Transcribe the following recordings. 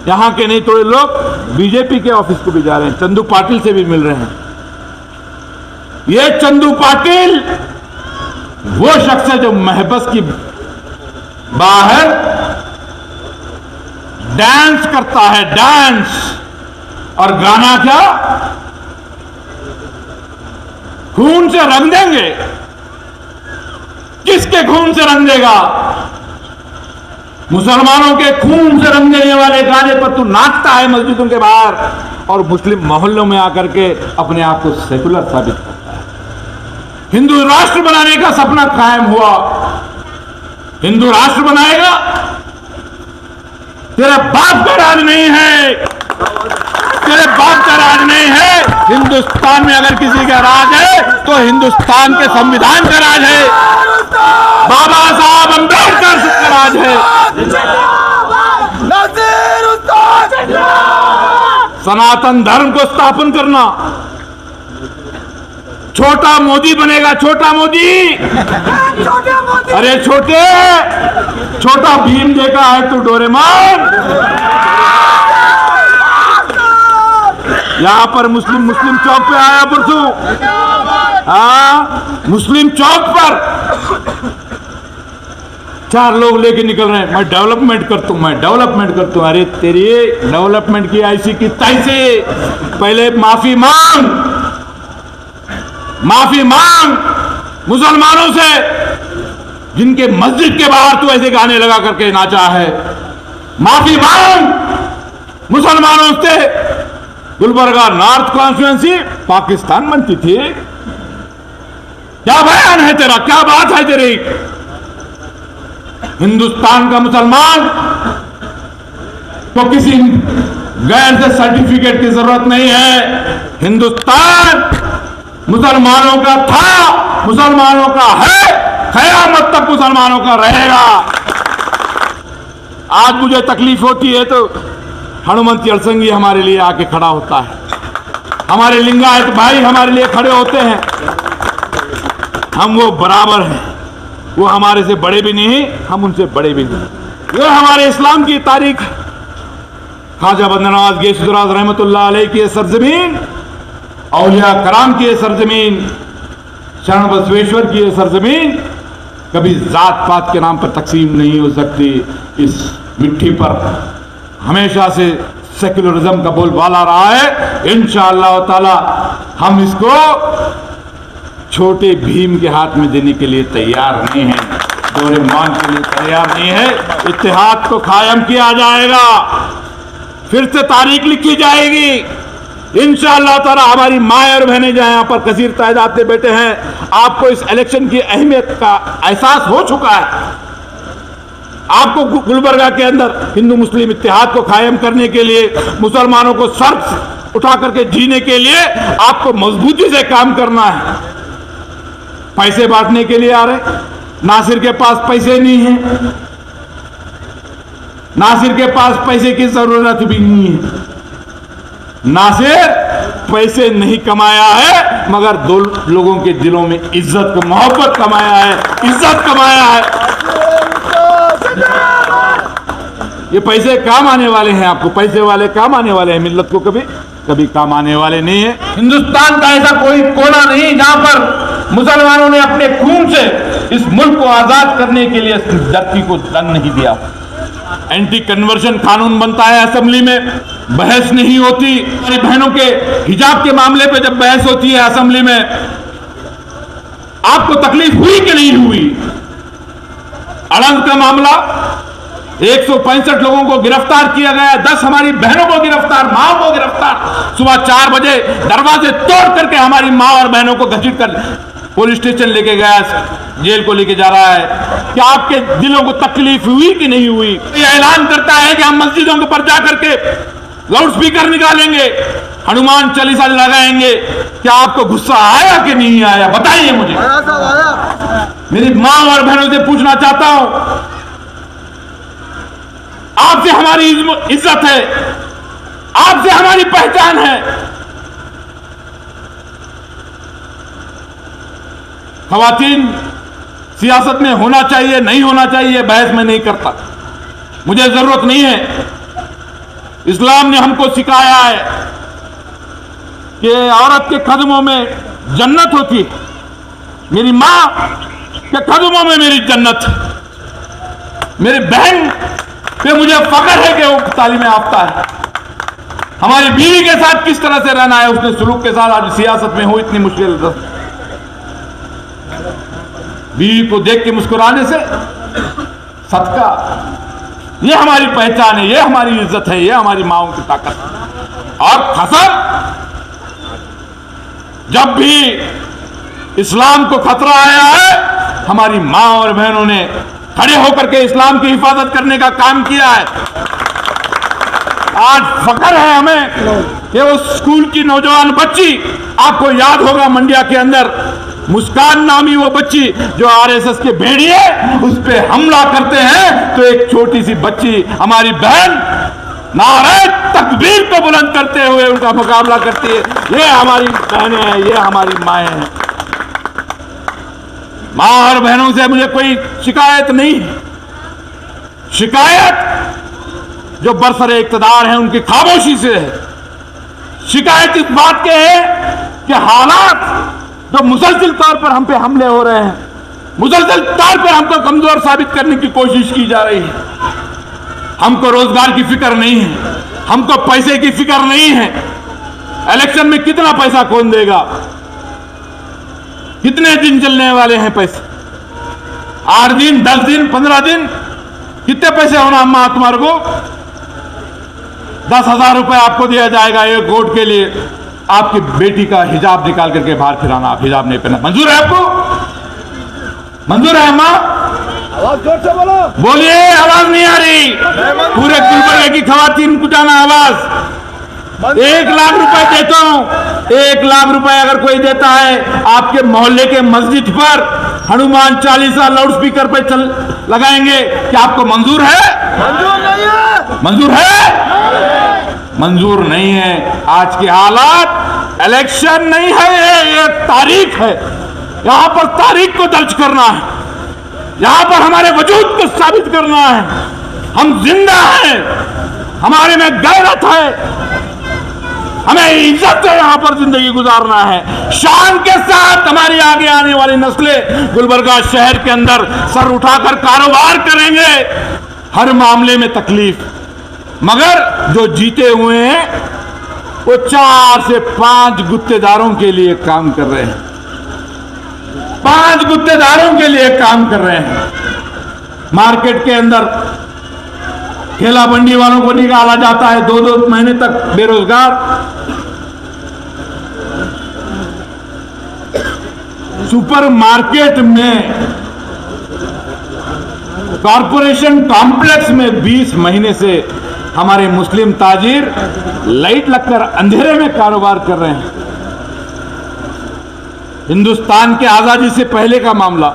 यहां के नहीं थोड़े लोग बीजेपी के ऑफिस को भी जा रहे हैं, चंदू पाटिल से भी मिल रहे हैं। ये चंदू पाटिल वो शख्स है जो महबस की बाहर डांस करता है, डांस, और गाना क्या, खून से रंग देंगे। किसके खून से रंग देगा? मुसलमानों के खून से रंग देने वाले गाने पर तू नाचता है मस्जिदों के बाहर, और मुस्लिम मोहल्लों में आकर के अपने आप को सेकुलर साबित करता है। हिंदू राष्ट्र बनाने का सपना कायम हुआ, हिंदू राष्ट्र बनाएगा। तेरे बाप का राज नहीं है, तेरे बाप का राज नहीं है। हिंदुस्तान में अगर किसी का राज है तो हिंदुस्तान के संविधान का राज है, बाबा साहब अंबेडकर का राज है। सनातन धर्म को स्थापन करना। छोटा मोदी बनेगा, छोटा मोदी। अरे छोटे, छोटा भीम देखा है तू डोरेमोन? यहां पर मुस्लिम चौक पे आया परसों, मुस्लिम चौक पर 4 लोग लेके निकल रहे हैं, मैं डेवलपमेंट करता हूं, मैं डेवलपमेंट करता हूं। अरे तेरी डेवलपमेंट की ऐसी की तैसी, पहले माफी मांग, माफी मांग मुसलमानों से जिनके मस्जिद के बाहर तू ऐसे गाने लगा करके नाचा है। माफी मांग मुसलमानों से। गुलबर्गा नॉर्थ कॉन्स्टिट्यूएंसी पाकिस्तान बनती थी। क्या बयान है तेरा, क्या बात है तेरी? हिंदुस्तान का मुसलमान तो किसी गैर से सर्टिफिकेट की जरूरत नहीं है। हिंदुस्तान मुसलमानों का था, मुसलमानों का है, क़यामत तक मुसलमानों का रहेगा। आज मुझे तकलीफ होती है तो हनुमंत यलसंगी हमारे लिए आके खड़ा होता है, हमारे लिंगायत भाई हमारे लिए खड़े होते हैं। हम वो बराबर हैं, वो हमारे से बड़े भी नहीं, हम उनसे बड़े भी नहीं। ये हमारे इस्लाम की तारीख, ख्वाजा बंदनवाज गेशुदराज रहमतुल्लाह अलैह की सरजमीन, औलिया कराम की सरजमीन, शरण बसवेश्वर की सरजमीन कभी जात पात के नाम पर तकसीम नहीं हो सकती। इस मिट्टी पर हमेशा से सेक्युलरिज्म का बोलबाला रहा है। इंशाअल्लाह ताला हम इसको छोटे भीम के हाथ में देने के लिए तैयार नहीं है, डोरेमोन के लिए तैयार नहीं है। इत्तेहाद को कायम किया जाएगा, फिर से तारीख लिखी जाएगी इंशाअल्लाह ताला। हमारी माए और बहनें जहां यहाँ पर कसीर तादाद में बैठे हैं, आपको इस इलेक्शन की अहमियत का एहसास हो चुका है। आपको गुलबर्गा के अंदर हिंदू मुस्लिम इत्तेहाद को कायम करने के लिए, मुसलमानों को सर उठा करके जीने के लिए आपको मजबूती से काम करना है। पैसे बांटने के लिए आ रहे, नासिर के पास पैसे नहीं है, नासिर के पास पैसे की जरूरत भी नहीं है। नासिर पैसे नहीं कमाया है, मगर 2 लोगों के दिलों में इज्जत को, मोहब्बत कमाया है, इज्जत कमाया है। ये पैसे काम आने वाले हैं, आपको पैसे वाले काम आने वाले हैं, मिल्लत को कभी काम आने वाले नहीं है। हिंदुस्तान का ऐसा कोई कोना नहीं जहां पर मुसलमानों ने अपने खून से इस मुल्क को आजाद करने के लिए इस धरती को दान नहीं दिया। एंटी कन्वर्शन कानून बनता है, असेंबली में बहस नहीं होती। हमारी बहनों के हिजाब के मामले पे जब बहस होती है असेंबली में, आपको तकलीफ हुई कि नहीं हुई? अड़ंग का मामला, 165 लोगों को गिरफ्तार किया गया, 10 हमारी बहनों को गिरफ्तार, मां को गिरफ्तार। सुबह 4 बजे दरवाजे तोड़ करके हमारी मां और बहनों को घसीट कर पुलिस स्टेशन लेके गया, जेल को लेके जा रहा है। क्या आपके दिलों को तकलीफ हुई कि नहीं हुई? ये ऐलान करता है कि हम मस्जिदों के पर जाकर के लाउड स्पीकर निकालेंगे, हनुमान चालीसा लगाएंगे। क्या आपको गुस्सा आया कि नहीं आया? बताइए मुझे। मेरी मां और बहनों से पूछना चाहता हूं, आपसे हमारी इज्जत है, आपसे हमारी पहचान है। खवातीन सियासत में होना चाहिए नहीं होना चाहिए, बहस में नहीं करता, मुझे जरूरत नहीं है। इस्लाम ने हमको सिखाया है कि औरत के कदमों में जन्नत होती है। मेरी माँ के कदमों में मेरी जन्नत है। मेरी बहन पे मुझे फख्र है कि वो तालीम याफ्ता है। हमारी बीवी के साथ किस तरह से रहना है उसने सुलूक के साथ, आज सियासत में हो इतनी मुश्किल। बीवी को देख के मुस्कुराने से सदका, ये हमारी पहचान है, ये हमारी इज्जत है, ये हमारी माओं की ताकत है। और कसम, जब भी इस्लाम को खतरा आया है, हमारी मां और बहनों ने खड़े होकर के इस्लाम की हिफाजत करने का काम किया है। आज फख्र है हमें कि वो स्कूल की नौजवान बच्ची, आपको याद होगा मंडिया के अंदर मुस्कान नामी वो बच्ची जो आरएसएस के भेड़िए उस पे हमला करते हैं, तो एक छोटी सी बच्ची हमारी बहन नारे तकबीर को बुलंद करते हुए उनका मुकाबला करती है। ये हमारी बहनें हैं, ये हमारी माएं हैं। मां और बहनों से मुझे कोई शिकायत नहीं। शिकायत जो बरसरे इक्तदार हैं उनकी खामोशी से है। शिकायत इस बात के है कि हालात जो मुसलसिल तौर पर हम पे हमले हो रहे हैं, मुसलसिल तौर पर हमको कमजोर साबित करने की कोशिश की जा रही है। हमको रोजगार की फिक्र नहीं है, हमको पैसे की फिक्र नहीं है। इलेक्शन में कितना पैसा कौन देगा, कितने दिन चलने वाले हैं पैसे, 8 दिन, 10 दिन, 15 दिन, कितने पैसे होना अम्मा तुम्हारे को? 10,000 रुपए आपको दिया जाएगा एक वोट के लिए, आपकी बेटी का हिजाब निकाल करके बाहर फिराना। आप हिजाब नहीं पहना, मंजूर है आपको? मंजूर है अम्मा? आवाज जोर से बोलो। बोलिए, आवाज नहीं आ रही। पूरे गुलबर्गा की खवातीन को जाना आवाज। 1 लाख रुपए देता हूं। 1 लाख रुपए अगर कोई देता है आपके मोहल्ले के मस्जिद पर हनुमान चालीसा लाउड स्पीकर पे चल लगाएंगे, क्या आपको मंजूर है? मंजूर नहीं है। मंजूर है? मंजूर नहीं है। आज के हालात, इलेक्शन नहीं है, ये तारीख है। यहां पर तारीख को दर्ज करना है, यहां पर हमारे वजूद को साबित करना है। हम जिंदा हैं, हमारे में गैरत है, हमें इज्जत से यहां पर जिंदगी गुजारना है। शान के साथ हमारी आगे आने वाली नस्लें गुलबर्गा शहर के अंदर सर उठाकर कारोबार करेंगे। हर मामले में तकलीफ, मगर जो जीते हुए हैं वो 4 से 5 गुत्तेदारों के लिए काम कर रहे हैं। 5 गुत्तेदारों के लिए काम कर रहे हैं। मार्केट के अंदर ठेला बंडी वालों को निकाला जाता है 2-2 महीने तक बेरोजगार। सुपर मार्केट में, कॉरपोरेशन कॉम्प्लेक्स में 20 महीने से हमारे मुस्लिम ताजिर लाइट लगकर अंधेरे में कारोबार कर रहे हैं। हिंदुस्तान के आजादी से पहले का मामला,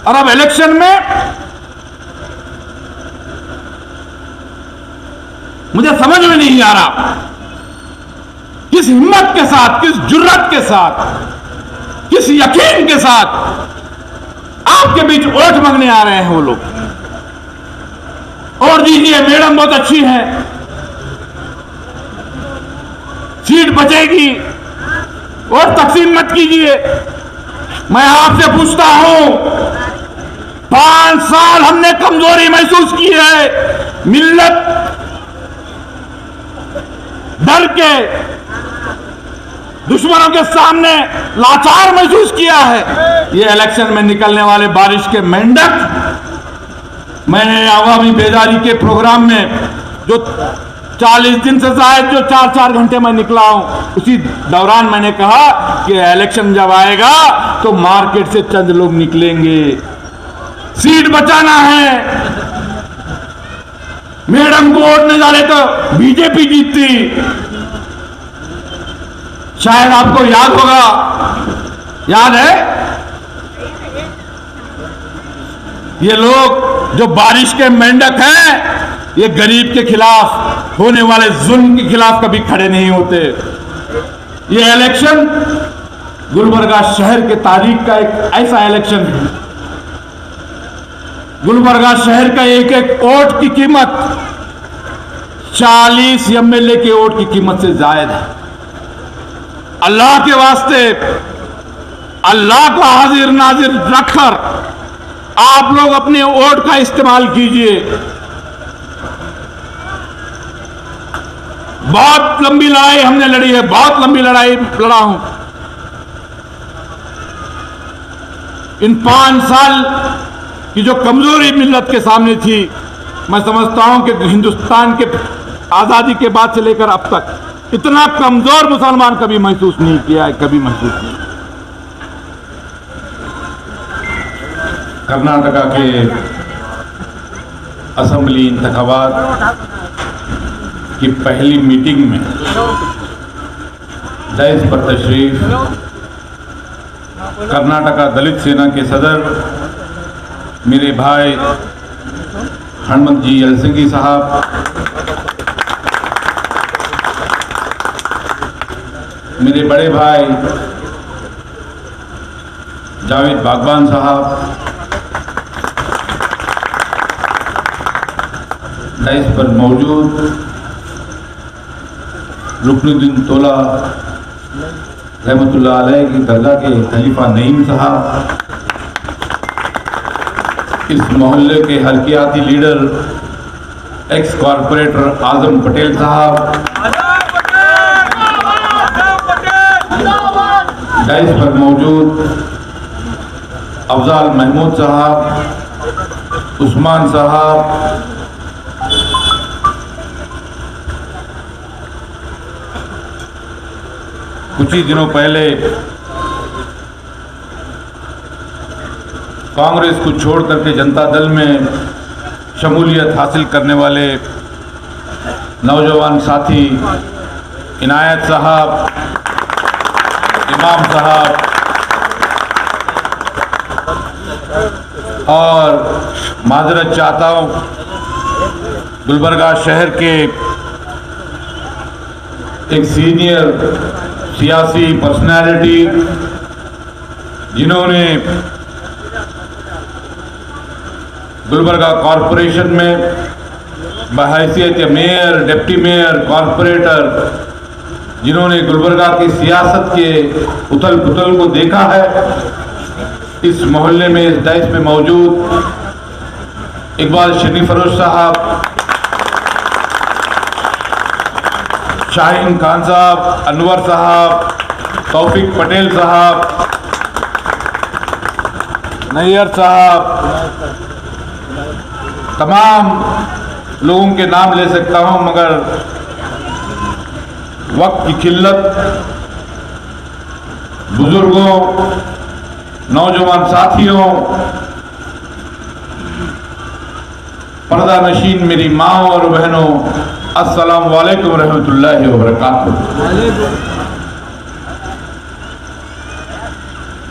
और अब इलेक्शन में मुझे समझ में नहीं आ रहा किस हिम्मत के साथ, किस जुर्रत के साथ, किस यकीन के साथ आपके बीच वोट मांगने आ रहे हैं वो लोग। और दीजिए, मैडम बहुत अच्छी है, सीट बचेगी, और तकसीम मत कीजिए। मैं आपसे पूछता हूं, 5 साल हमने कमजोरी महसूस की है, मिल्लत डर के दुश्मनों के सामने लाचार महसूस किया है। ये इलेक्शन में निकलने वाले बारिश के मेंढक, मैंने आवामी बेदारी के प्रोग्राम में जो 40 दिन से शायद जो 4-4 घंटे में निकला हूं, उसी दौरान मैंने कहा कि इलेक्शन जब आएगा तो मार्केट से चंद लोग निकलेंगे, सीट बचाना है। मैडम को वोट नहीं डाले तो बीजेपी जीतती। शायद आपको याद होगा, याद है? ये लोग जो बारिश के मेंढक हैं, ये गरीब के खिलाफ होने वाले जुल्म के खिलाफ कभी खड़े नहीं होते। ये इलेक्शन गुलबर्गा शहर के तारीख का एक ऐसा इलेक्शन है, गुलबर्गा शहर का एक एक वोट की कीमत 40 एमएलए के वोट की कीमत से जायद है। अल्लाह के वास्ते, अल्लाह को हाजिर नाजिर रखकर आप लोग अपने वोट का इस्तेमाल कीजिए। बहुत लंबी लड़ाई हमने लड़ी है, बहुत लंबी लड़ाई लड़ा हूं। इन 5 साल की जो कमजोरी मिल्लत के सामने थी, मैं समझता हूं कि हिंदुस्तान के आजादी के बाद से लेकर अब तक इतना कमजोर मुसलमान कभी महसूस नहीं किया है, कभी महसूस नहीं। कर्नाटका के असेंबली इंतखाबात की पहली मीटिंग में डायस पर तशरीफ कर्नाटका दलित सेना के सदर मेरे भाई हनुमंत जी यलसंगी साहब, मेरे बड़े भाई जावेद बागवान साहब, डायस पर मौजूद रुकनुद्दीन तोला रहमतुल्लाह अलैह की दरगाह के खलीफा नईम साहब, इस मोहल्ले के हल्कियाती लीडर एक्स कॉरपोरेटर आजम पटेल साहब, डाइस पर मौजूद अफजाल महमूद साहब, उस्मान साहब, कुछ ही दिनों पहले कांग्रेस को छोड़ करके जनता दल में शमूलियत हासिल करने वाले नौजवान साथी इनायत साहब, इमाम साहब और माजरत चाहता हूँ गुलबर्गा शहर के एक सीनियर सियासी पर्सनालिटी जिन्होंने गुलबर्गा कॉरपोरेशन में बहैसियत मेयर, डिप्टी मेयर, कॉरपोरेटर, जिन्होंने गुलबर्गा की सियासत के उथल पुथल को देखा है, इस मोहल्ले में इस डाइस में मौजूद इकबाल शनी फरोज साहब, शाहीन खान साहब, अनवर साहब, तौफीक पटेल साहब, नैयर साहब, तमाम लोगों के नाम ले सकता हूं मगर वक्त की किल्लत, बुजुर्गों, नौजवान साथियों, पर्दा नशीन मेरी माँ और बहनों, अस्सलाम वालेकुम रहमतुल्लाहि व बरकातुहू।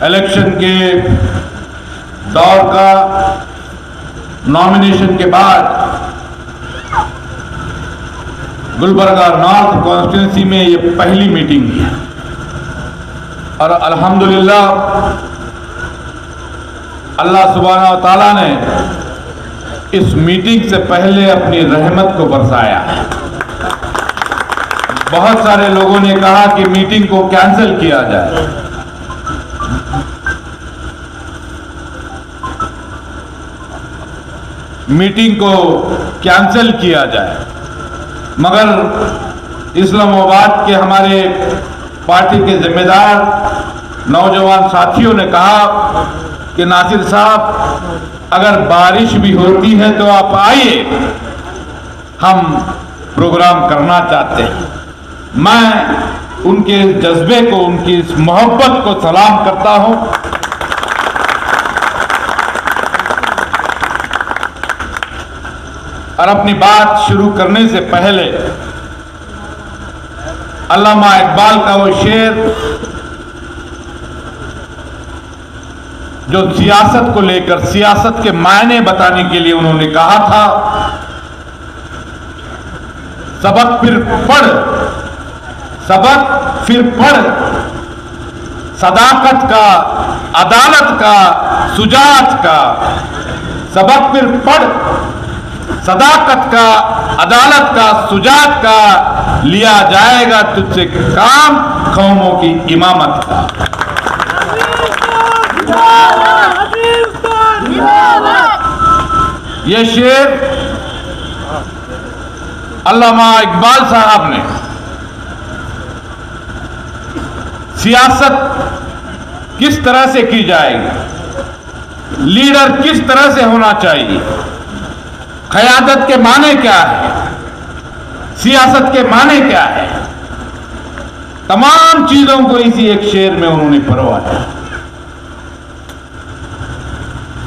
इलेक्शन के दौर का नॉमिनेशन के बाद गुलबर्गा नॉर्थ कॉन्स्टिट्यूंसी में ये पहली मीटिंग है और अल्हम्दुलिल्लाह अल्लाह सुब्हानहू व तआला ने इस मीटिंग से पहले अपनी रहमत को बरसाया है। बहुत सारे लोगों ने कहा कि मीटिंग को कैंसिल किया जाए, मीटिंग को कैंसिल किया जाए, मगर इस्लामाबाद के हमारे पार्टी के जिम्मेदार नौजवान साथियों ने कहा कि नासिर साहब अगर बारिश भी होती है तो आप आइए, हम प्रोग्राम करना चाहते हैं। मैं उनके जज्बे को, उनकी इस मोहब्बत को सलाम करता हूं। और अपनी बात शुरू करने से पहले अल्लामा इकबाल का वो शेर जो सियासत को लेकर, सियासत के मायने बताने के लिए उन्होंने कहा था, सबक फिर पढ़, सबक फिर पढ़, सदाकत का, अदालत का, सुजात का, सबक फिर पढ़, सदाकत का, अदालत का, सुजात का, लिया जाएगा तुझसे काम, कौमों की इमामत का। ये शेर अल्लामा इकबाल साहब ने सियासत किस तरह से की जाएगी, लीडर किस तरह से होना चाहिए, क़यादत के माने क्या है, सियासत के माने क्या है, तमाम चीजों को इसी एक शेर में उन्होंने परवाया।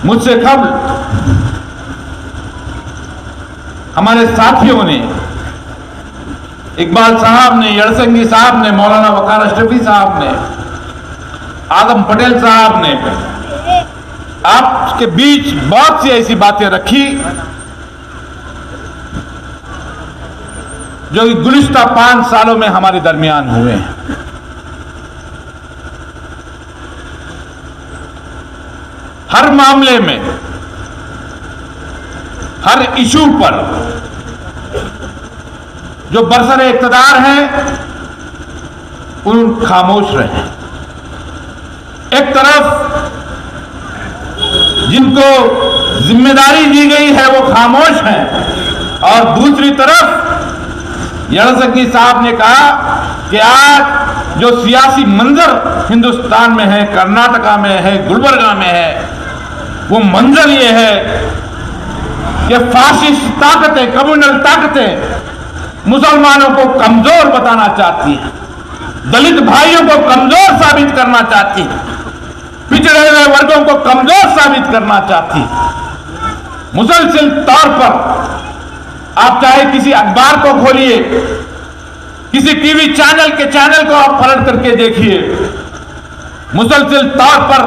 मुझसे कबल हमारे साथियों ने, इकबाल साहब ने, यड़संगी साहब ने, मौलाना वकार अशरफी साहब ने, आदम पटेल साहब ने आपके बीच बहुत सी ऐसी बातें रखी जो गुज़िश्ता 5 सालों में हमारे दरमियान हुए हैं। हर मामले में, हर इशू पर जो बरसरे इक़्तिदार हैं उन खामोश रहे। एक तरफ जिनको जिम्मेदारी दी गई है वो खामोश हैं, और दूसरी तरफ यड़संगी साहब ने कहा कि आज जो सियासी मंजर हिंदुस्तान में है, कर्नाटका में है, गुलबर्गा में है, वो मंजर ये है कि फाशिस्ट ताकतें, कम्युनल ताकतें मुसलमानों को कमजोर बताना चाहती हैं, दलित भाइयों को कमजोर साबित करना चाहती हैं, पिछड़े हुए वर्गों को कमजोर साबित करना चाहती है। मुसलसल तौर पर आप चाहे किसी अखबार को खोलिए, किसी टीवी चैनल के चैनल को आप पलट करके देखिए, मुसलसल तौर पर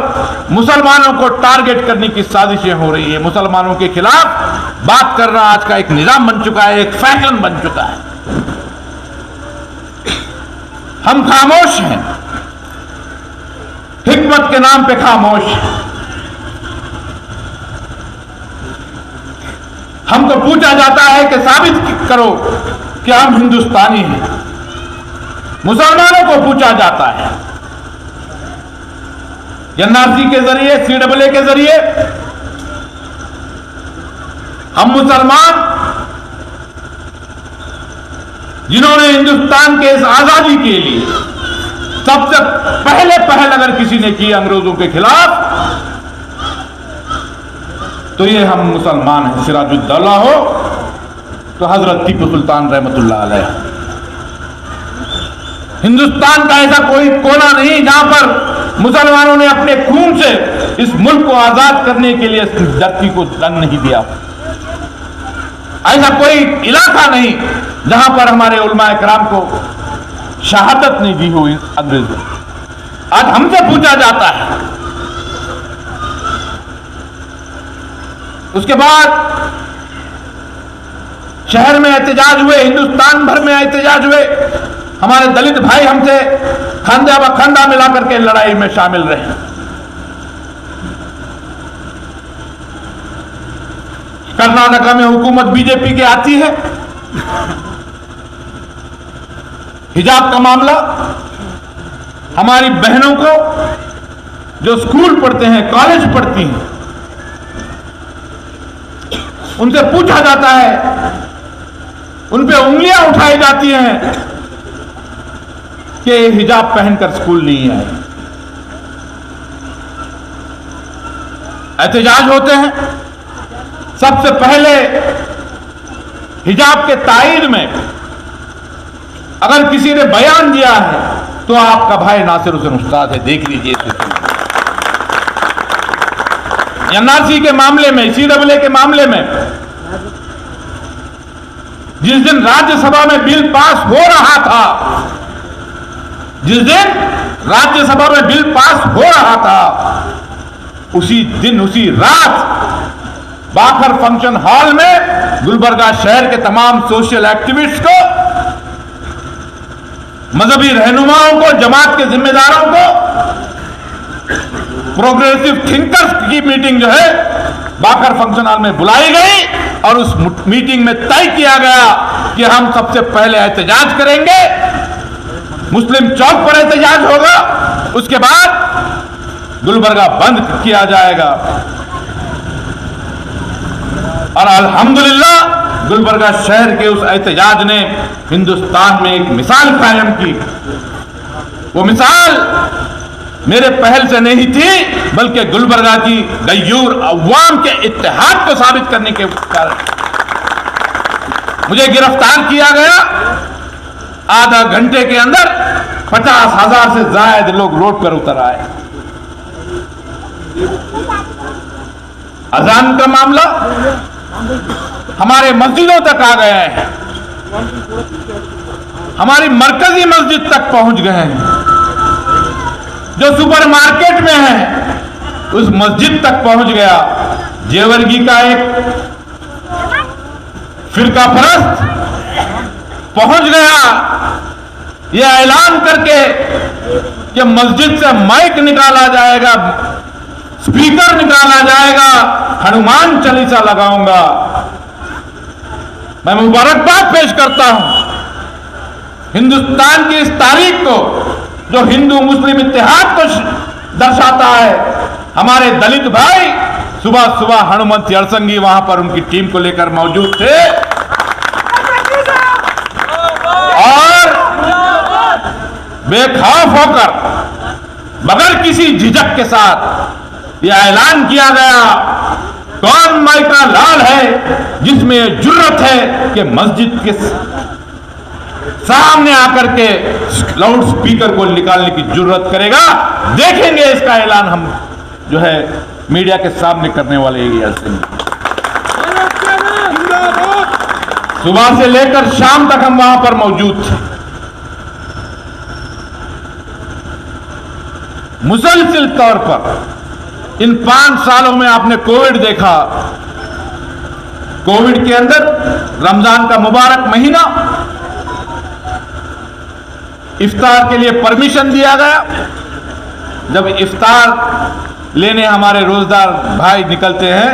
मुसलमानों को टारगेट करने की साजिशें हो रही है। मुसलमानों के खिलाफ बात करना आज का एक निजाम बन चुका है, एक फैशन बन चुका है। हम खामोश हैं, हिकमत के नाम पे खामोश हैं। हमको पूछा जाता है कि साबित करो कि हम हिंदुस्तानी हैं। मुसलमानों को पूछा जाता है एनआरसी के जरिए, CAA के जरिए, हम मुसलमान जिन्होंने हिंदुस्तान के इस आजादी के लिए सबसे पहले पहल अगर किसी ने की अंग्रेजों के खिलाफ, तो ये हम मुसलमान हैं। सिराजुद्दौला हो तो हजरत टीपू सुल्तान रहमतुल्लाह अलैह। हिंदुस्तान का ऐसा कोई कोना नहीं जहां पर मुसलमानों ने अपने खून से इस मुल्क को आजाद करने के लिए इस धरती को रंग नहीं दिया। ऐसा कोई इलाका नहीं जहां पर हमारे उलमाए किराम को शहादत नहीं दी हुई अंग्रेजों। आज हमसे पूछा जाता है। उसके बाद शहर में एहतजाज हुए, हिंदुस्तान भर में एहतजाज हुए। हमारे दलित भाई हमसे खांधा ब खांधा मिला करके लड़ाई में शामिल रहे। कर्नाटका में हुकूमत बीजेपी की आती है, हिजाब का मामला, हमारी बहनों को जो स्कूल पढ़ते हैं, कॉलेज पढ़ती हैं, उनसे पूछा जाता है, उन पे उंगलियां उठाई जाती हैं कि हिजाब पहनकर स्कूल नहीं आए। एहतजाज होते हैं। सबसे पहले हिजाब के ताईद में अगर किसी ने बयान दिया है तो आपका भाई नासिर हुसैन उस्ताद है। देख लीजिए, एनआरसी के मामले में, CAA के मामले में, जिस दिन राज्यसभा में बिल पास हो रहा था, जिस दिन राज्यसभा में बिल पास हो रहा था, उसी दिन, उसी रात बाखर फंक्शन हॉल में गुलबर्गा शहर के तमाम सोशल एक्टिविस्ट को, मजहबी रहनुमाओं को, जमात के जिम्मेदारों को, प्रोग्रेसिव थिंकर्स की मीटिंग जो है बाखर फंक्शन हॉल में बुलाई गई और उस मीटिंग में तय किया गया कि हम सबसे पहले एहतजाज करेंगे, मुस्लिम चौक पर एहतजाज होगा, उसके बाद गुलबर्गा बंद किया जाएगा। और अल्हम्दुलिल्लाह गुलबर्गा शहर के उस एहतजाज ने हिंदुस्तान में एक मिसाल कायम की। वो मिसाल मेरे पहल से नहीं थी, बल्कि गुलबर्गा की गयूर अवाम के इत्तेहाद को साबित करने के कारण मुझे गिरफ्तार किया गया। आधा घंटे के अंदर 50,000 से ज्यादा लोग रोड पर उतर आए। अजान का मामला हमारे मस्जिदों तक आ गया है, हमारी मरकजी मस्जिद तक पहुंच गए हैं, जो सुपरमार्केट में है उस मस्जिद तक पहुंच गया। जेवर्गी का एक फिरका परस्त पहुंच गया यह ऐलान करके कि मस्जिद से माइक निकाला जाएगा, स्पीकर निकाला जाएगा, हनुमान चालीसा लगाऊंगा। मैं मुबारकबाद पेश करता हूं हिंदुस्तान की इस तारीख को, जो हिंदू मुस्लिम इत्तेहाद को दर्शाता है। हमारे दलित भाई सुबह सुबह हनुमंत यरसंगी वहां पर उनकी टीम को लेकर मौजूद थे और बेखौफ होकर बगैर किसी झिझक के साथ यह ऐलान किया गया, कौन माई का लाल है जिसमें यह जुर्रत है कि मस्जिद के सामने आकर के लाउड स्पीकर को निकालने की जुर्रत करेगा। देखेंगे इसका ऐलान हम जो है मीडिया के सामने करने वाले हैं। सुबह से लेकर शाम तक हम वहां पर मौजूद थे। मुसलसिल तौर पर इन 5 सालों में आपने कोविड देखा। कोविड के अंदर रमजान का मुबारक महीना, इफ्तार के लिए परमिशन दिया गया। जब इफ्तार लेने हमारे रोजदार भाई निकलते हैं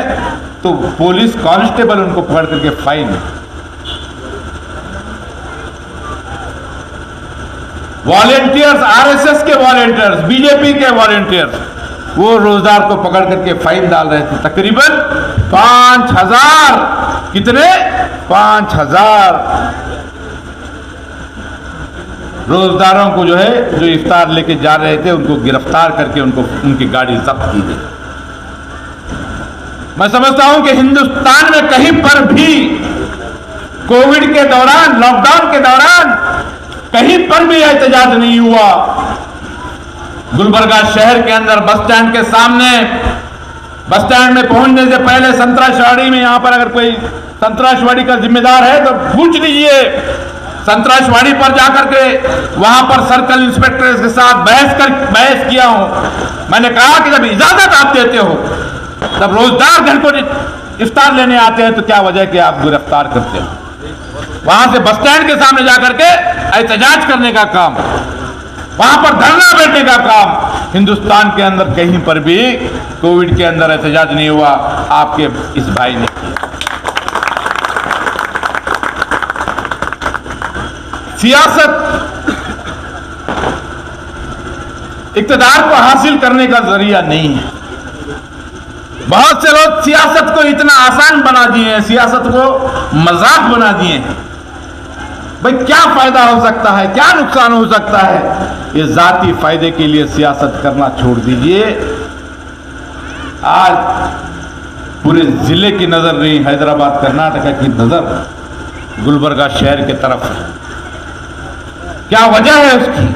तो पुलिस कांस्टेबल उनको पकड़ करके फाइन। वॉलेंटियर्स, आरएसएस के वॉलेंटियर्स, बीजेपी के वॉलेंटियर्स, वो रोजदार को पकड़ करके फाइन डाल रहे थे। तकरीबन 5,000, कितने 5,000 रोजदारों को जो है, जो इफ्तार लेके जा रहे थे, उनको गिरफ्तार करके उनको उनकी गाड़ी जब्त की गई। मैं समझता हूं कि हिंदुस्तान में कहीं पर भी कोविड के दौरान, लॉकडाउन के दौरान कहीं पर भी एहतजाज नहीं हुआ। गुलबर्गा शहर के अंदर बस स्टैंड के सामने, बस स्टैंड में पहुंचने से पहले संतराशवाड़ी में, यहां पर अगर कोई संतराशवाड़ी का जिम्मेदार है तो पूछ लीजिए। संतराशवाड़ी पर जाकर के वहां पर सर्कल इंस्पेक्टर के साथ बहस किया हूं। मैंने कहा कि जब इजाजत आप देते हो, तब रोजदार घर को इफ्तार लेने आते हैं तो क्या वजह कि आप गिरफ्तार करते हो। वहां से बस स्टैंड के सामने जाकर के एहतजाज करने का काम, वहां पर धरना बैठने का काम हिंदुस्तान के अंदर कहीं पर भी कोविड के अंदर एहतजाज नहीं हुआ। आपके इस भाई ने किया। सियासत इक़्तिदार को हासिल करने का जरिया नहीं है। बहुत से लोग सियासत को इतना आसान बना दिए हैं, सियासत को मजाक बना दिए हैं। भाई क्या फायदा हो सकता है, क्या नुकसान हो सकता है, ये जाती फायदे के लिए सियासत करना छोड़ दीजिए। आज पूरे जिले की नजर नहीं, हैदराबाद कर्नाटक की नजर गुलबर्गा शहर की तरफ है। क्या वजह है उसकी?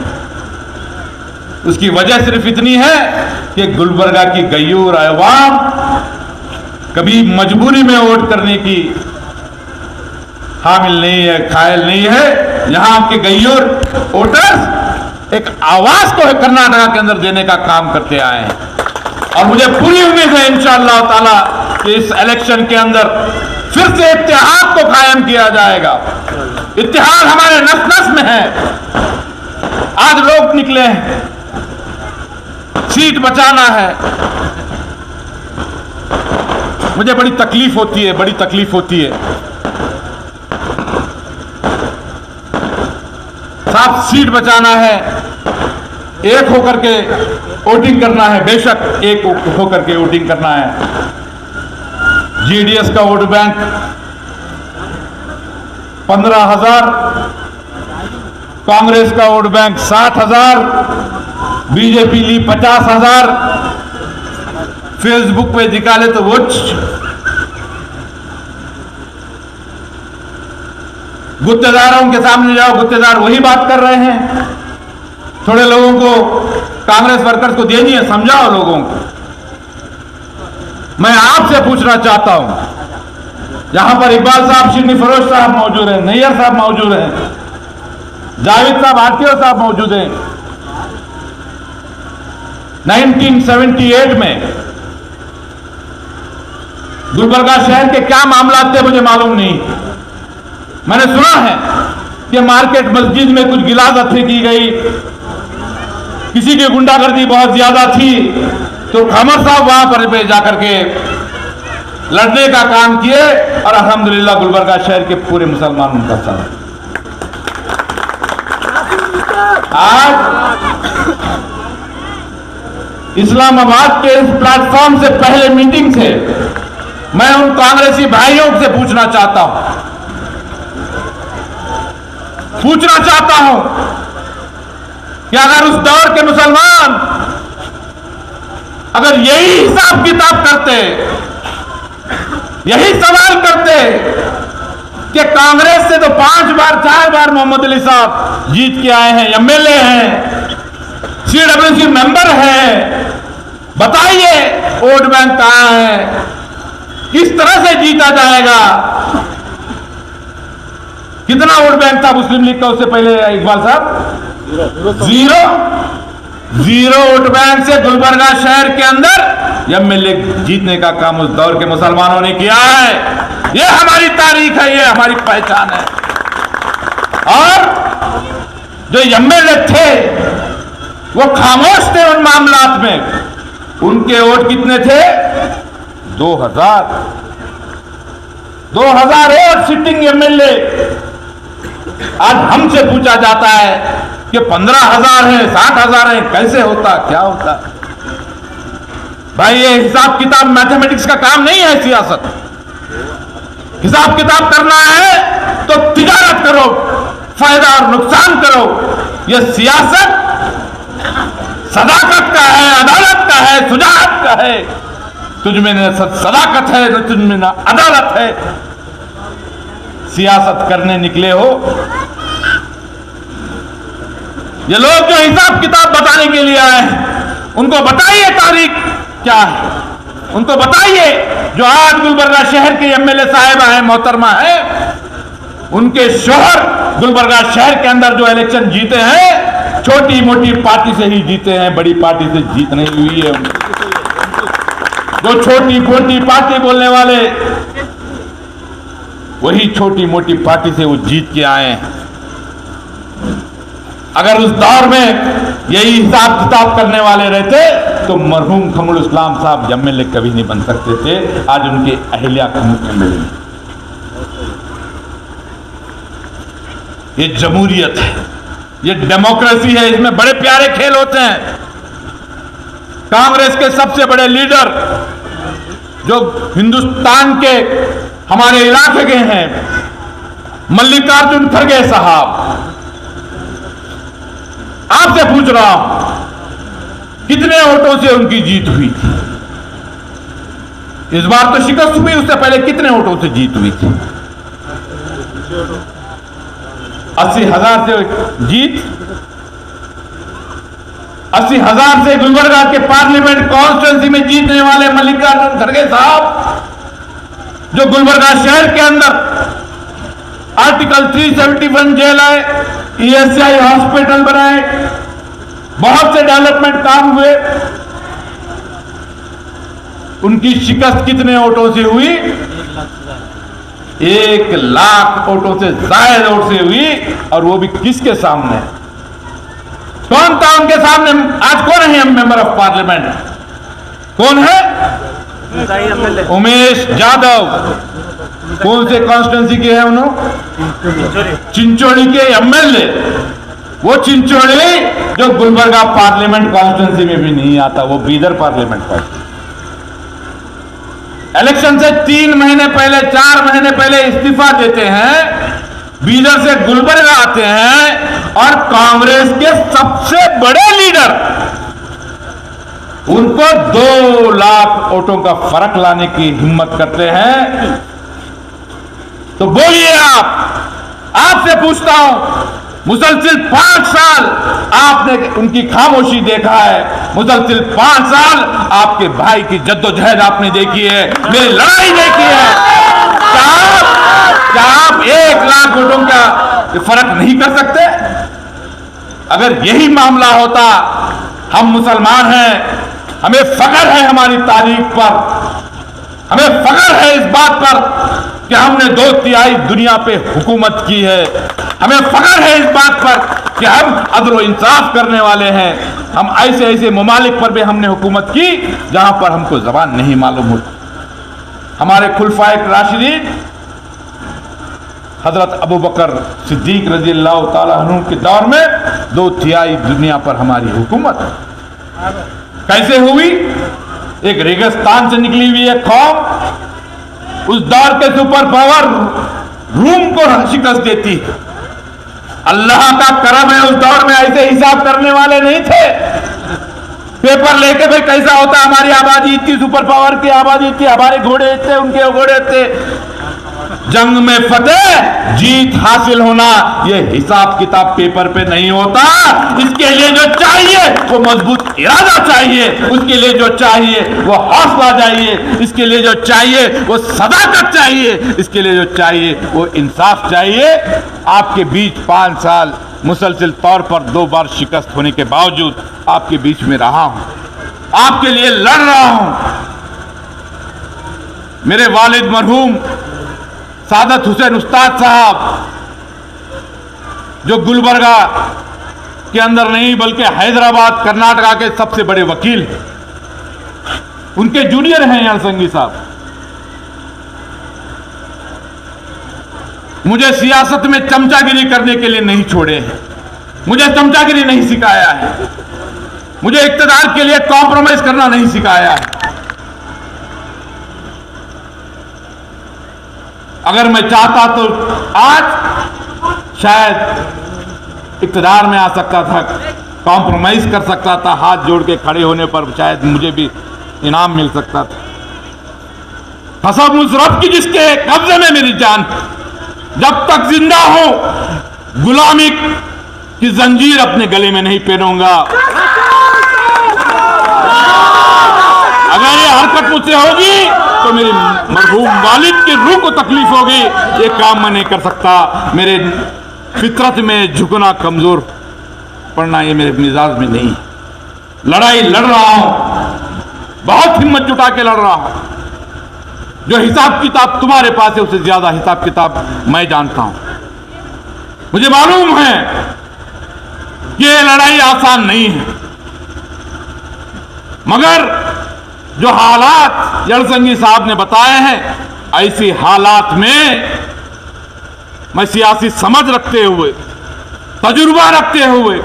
उसकी वजह सिर्फ इतनी है कि गुलबर्गा की गयूर अवाम कभी मजबूरी में वोट करने की हामिल नहीं है, कायल नहीं है। यहां के गयूर वोटर्स एक आवाज को कर्नाटक के अंदर देने का काम करते आए हैं। और मुझे पूरी उम्मीद है इंशाअल्लाह ताला कि इस इलेक्शन के अंदर फिर से इत्तेहाद को कायम किया जाएगा। इत्तेहाद हमारे नस नस में है। आज लोग निकले हैं, सीट बचाना है। मुझे बड़ी तकलीफ होती है, बड़ी तकलीफ होती है। साहब सीट बचाना है, एक होकर के वोटिंग करना है, बेशक एक होकर के वोटिंग करना है। जीडीएस का वोट बैंक 15,000, कांग्रेस का वोट बैंक 60,000, बीजेपी ली 50,000। फेसबुक पे निकाले तो वोट गुत्तेदारों के सामने जाओ, गुत्तेदार वही बात कर रहे हैं। थोड़े लोगों को, कांग्रेस वर्कर्स को दीजिए, समझाओ लोगों को। मैं आपसे पूछना चाहता हूं, यहां पर इकबाल साहब, शिरनी फरोज साहब मौजूद हैं, नैयर साहब मौजूद हैं, जावेद साहब, आरटीओ साहब मौजूद हैं। 1978 में गुलबर्गा शहर के क्या मामला थे मुझे मालूम नहीं। मैंने सुना है कि मार्केट मस्जिद में कुछ गिलादतें की गई, किसी की गुंडागर्दी बहुत ज्यादा थी, तो खमर साहब वहां पर जाकर के लड़ने का काम किए और अल्हम्दुलिल्लाह गुलबर्गा शहर के पूरे मुसलमान उनका साथ। आज इस्लामाबाद के इस प्लेटफॉर्म से पहले मीटिंग से मैं उन कांग्रेसी भाइयों से पूछना चाहता हूं कि अगर उस दौर के मुसलमान अगर यही हिसाब किताब करते, यही सवाल करते कि कांग्रेस से तो 5 बार 4 बार मोहम्मद अली साहब जीत के आए हैं, एमएलए हैं, सीडब्ल्यूसी मेंबर हैं, बताइए वोट बैंक कहां है, किस तरह से जीता जाएगा। कितना वोट बैंक था मुस्लिम लीग का उससे पहले इकबाल साहब? जीरो वोट बैंक से गुलबर्गा शहर के अंदर एमएलए जीतने का काम उस दौर के मुसलमानों ने किया है। यह हमारी तारीख है, यह हमारी पहचान है। और जो एमएलए थे वो खामोश थे उन मामलात में। उनके वोट कितने थे? 2000 वोट सिटिंग एमएलए। आज हमसे पूछा जाता है कि 15,000 है, 60,000 है, कैसे होता, क्या होता? भाई ये हिसाब किताब मैथमेटिक्स का काम नहीं है। सियासत हिसाब किताब करना है तो तिजारत करो, फायदा और नुकसान करो। यह सियासत सदाकत का है, अदालत का है, सुजात का है। तुझ में न सदाकत है, न तुझ में न अदालत है। सियासत करने निकले हो। ये लोग जो हिसाब किताब बताने के लिए आए हैं, उनको बताइए तारीख क्या है, उनको बताइए। जो आज गुलबर्गा शहर के एमएलए साहिबा है, मोहतरमा है, उनके शोहर गुलबर्गा शहर के अंदर जो इलेक्शन जीते हैं, छोटी मोटी पार्टी से ही जीते हैं, बड़ी पार्टी से जीत नहीं हुई है। जो छोटी मोटी पार्टी बोलने वाले, वही छोटी मोटी पार्टी से वो जीत के आए हैं। अगर उस दौर में यही हिसाब किताब करने वाले रहते तो मरहूम खमरुल इस्लाम साहब एमएलए कभी नहीं बन सकते थे। आज उनके अहलिया एमएलए। ये जमहूरियत है, ये डेमोक्रेसी है, इसमें बड़े प्यारे खेल होते हैं। कांग्रेस के सबसे बड़े लीडर जो हिंदुस्तान के हमारे इलाके के हैं, मल्लिकार्जुन खड़गे साहब, आपसे पूछ रहा हूं कितने वोटों से उनकी जीत हुई थी? इस बार तो शिकस्त हुई, उससे पहले कितने वोटों से जीत हुई थी? 80,000 से जीत। 80,000 से गुलबर्गा के पार्लियामेंट कॉन्स्टिट्यूंसी में जीतने वाले मल्लिकार्जुन खड़गे साहब, जो गुलबर्गा शहर के अंदर आर्टिकल 371 जेल है, ईएसआई हॉस्पिटल बनाए, बहुत से डेवलपमेंट काम हुए, उनकी शिकस्त कितने वोटों से हुई? 1 लाख वोटों से ज्यादा वोट से हुई। और वो भी किसके सामने? कौन था उनके सामने? आज कौन है मेंबर ऑफ पार्लियामेंट? कौन है? उमेश यादव कौन से कॉन्स्टिट्यूंसी के हैं उन्होंने? चिंचोड़ी के एमएलए। वो चिंचोड़ी जो गुलबर्गा पार्लियामेंट कॉन्स्टिट्यूंसी में भी नहीं आता, वो बीदर पार्लियामेंट का। इलेक्शन से 3 महीने पहले 4 महीने पहले इस्तीफा देते हैं, बीदर से गुलबर्गा आते हैं और कांग्रेस के सबसे बड़े लीडर उनको 2 लाख वोटों का फर्क लाने की हिम्मत करते हैं। तो बोलिए, आपसे पूछता हूं, मुसलसिल 5 साल आपने उनकी खामोशी देखा है, मुसलसिल 5 साल आपके भाई की जद्दोजहद आपने देखी है, मेरी लड़ाई देखी है। क्या आप 1 लाख वोटों का फर्क नहीं कर सकते? अगर यही मामला होता, हम मुसलमान हैं, हमें फख्र है हमारी तारीख पर, हमें फख्र है इस बात पर कि हमने 2/3 दुनिया पे हुकूमत की है, हमें फख्र है इस बात पर कि हम अदल व इंसाफ करने वाले हैं। हम ऐसे ऐसे ममालिक पर भी हमने हुकूमत की जहां पर हमको जबान नहीं मालूम होती। हमारे खुलफाए राशिदीन हजरत अबू बकर सिद्दीक रजी अल्लाह ताला अन्हु के दौर में 2/3 दुनिया पर हमारी हुकूमत कैसे हुई? एक रेगिस्तान से निकली हुई एक कौम उस दौर के सुपर पावर रूम को शिकस्त देती है। अल्लाह का करम है, उस दौर में ऐसे हिसाब करने वाले नहीं थे। पेपर लेके भाई कैसा होता, हमारी आबादी इतनी, सुपर पावर की आबादी इतनी, हमारे घोड़े इतने, उनके घोड़े इतने। जंग में फतेह जीत हासिल होना ये हिसाब किताब पेपर पे नहीं होता। इसके लिए जो चाहिए वो मजबूत इरादा चाहिए, उसके लिए जो चाहिए वो हौसला चाहिए, इसके लिए जो चाहिए वो सदाकत चाहिए, इसके लिए जो चाहिए वो इंसाफ चाहिए। आपके बीच 5 साल मुसलसिल तौर पर 2 बार शिकस्त होने के बावजूद आपके बीच में रहा हूं, आपके लिए लड़ रहा हूं। मेरे वालिद मरहूम सादत हुसैन उस्ताद साहब, जो गुलबर्गा के अंदर नहीं बल्कि हैदराबाद कर्नाटका के सबसे बड़े वकील हैं, उनके जूनियर हैं यारसंगी साहब। मुझे सियासत में चमचागिरी करने के लिए नहीं छोड़े हैं, मुझे चमचागिरी नहीं सिखाया है, मुझे इक्तदार के लिए कॉम्प्रोमाइज करना नहीं सिखाया है। अगर मैं चाहता तो आज शायद इक्तदार में आ सकता था, कॉम्प्रोमाइज कर सकता था, हाथ जोड़ के खड़े होने पर शायद मुझे भी इनाम मिल सकता था। कसम उस रब की जिसके कब्जे में मेरी जान, जब तक जिंदा हूं गुलामी की जंजीर अपने गले में नहीं पहनूंगा। अगर ये हरकत मुझसे होगी तो मेरी मरहूम वालिद की रूह को तकलीफ होगी। ये काम मैं नहीं कर सकता। मेरे फितरत में झुकना, कमजोर पड़ना ये मेरे मिजाज में नहीं है। लड़ाई लड़ रहा हूं, बहुत हिम्मत जुटा के लड़ रहा हूं। जो हिसाब किताब तुम्हारे पास है उससे ज्यादा हिसाब किताब मैं जानता हूं। मुझे मालूम है कि ये लड़ाई आसान नहीं है, मगर जो हालात यारसंगी साहब ने बताए हैं, ऐसी हालात में मैं सियासी समझ रखते हुए, तजुर्बा रखते हुए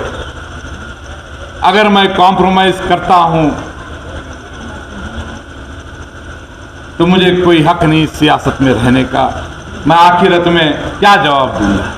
अगर मैं कॉम्प्रोमाइज करता हूं तो मुझे कोई हक नहीं सियासत में रहने का। मैं आखिरत में क्या जवाब दूंगा?